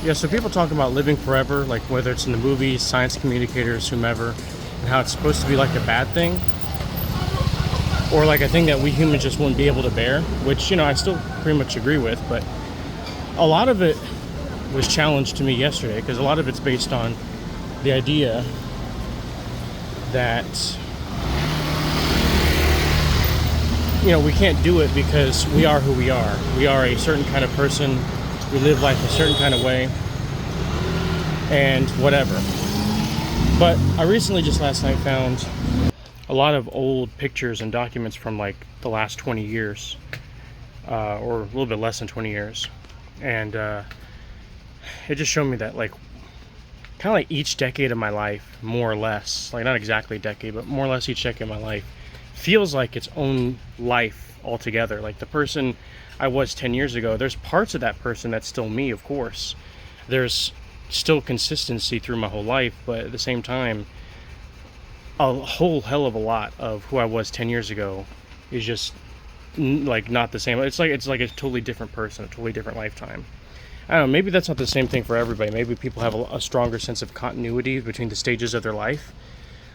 Yeah, so people talk about living forever, like whether it's in the movies, science communicators, whomever, and how it's supposed to be like a bad thing, or like a thing that we humans just wouldn't be able to bear, which, I still pretty much agree with, but a lot of it was challenged to me yesterday because a lot of it's based on the idea that, we can't do it because we are who we are. We are a certain kind of person. We live life a certain kind of way and whatever. But I recently, just last night, found a lot of old pictures and documents from like the last 20 years, or a little bit less than 20 years. And it just showed me that like kind of like each decade of my life, more or less, like not exactly a decade, but more or less each decade of my life feels like its own life altogether. Like the person I was 10 years ago, there's parts of that person that's still me, of course. There's still consistency through my whole life, but at the same time, a whole hell of a lot of who I was 10 years ago is just like not the same. It's like a totally different person, a totally different lifetime. I don't know, maybe that's not the same thing for everybody. Maybe people have a stronger sense of continuity between the stages of their life.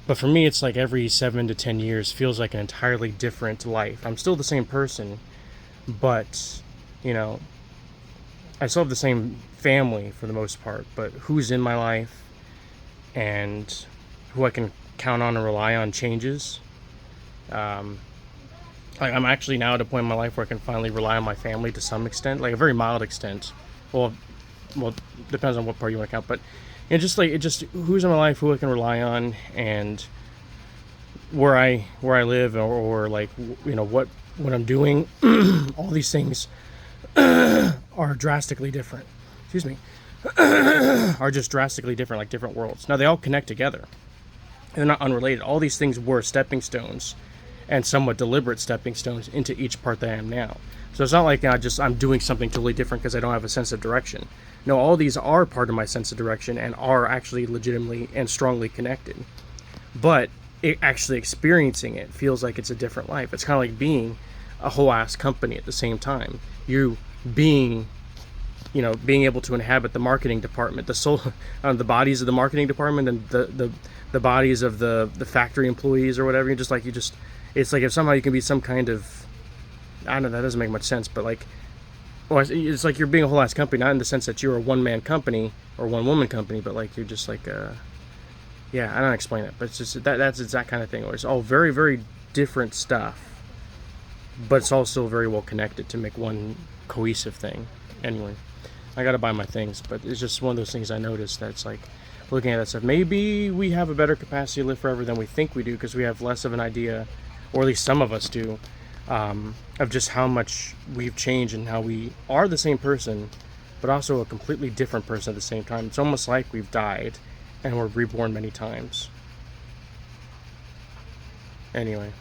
But for me, it's like every 7 to 10 years feels like an entirely different life. I'm still the same person, but, I still have the same family for the most part. But who's in my life and who I can count on and rely on changes. Like I'm actually now at a point in my life where I can finally rely on my family to some extent, like a very mild extent. Well, depends on what part you want to count, but just who's in my life, who I can rely on, and where I live, or like what I'm doing. All these things are drastically different. Excuse me, are just drastically different, like different worlds. Now they all connect together. They're not unrelated. All these things were stepping stones, and somewhat deliberate stepping stones into each part that I am now. So it's not like I'm doing something totally different because I don't have a sense of direction. No, all these are part of my sense of direction and are actually legitimately and strongly connected. But actually experiencing it feels like it's a different life. It's kind of like being a whole ass company at the same time. You being able to inhabit the marketing department, the bodies of the marketing department, and the bodies of the factory employees or whatever. It's like if somehow you can be some kind of, I don't know, that doesn't make much sense, but like, well, it's like you're being a whole ass company, not in the sense that you're a one man company or one woman company, but like you're just like yeah, I don't explain it, but it's just that's that kind of thing where it's all very, very different stuff, but it's all still very well connected to make one cohesive thing. Anyway, I gotta buy my things, but it's just one of those things I noticed that's like, looking at that stuff, maybe we have a better capacity to live forever than we think we do because we have less of an idea, or at least some of us do, of just how much we've changed and how we are the same person, but also a completely different person at the same time. It's almost like we've died and we're reborn many times. Anyway.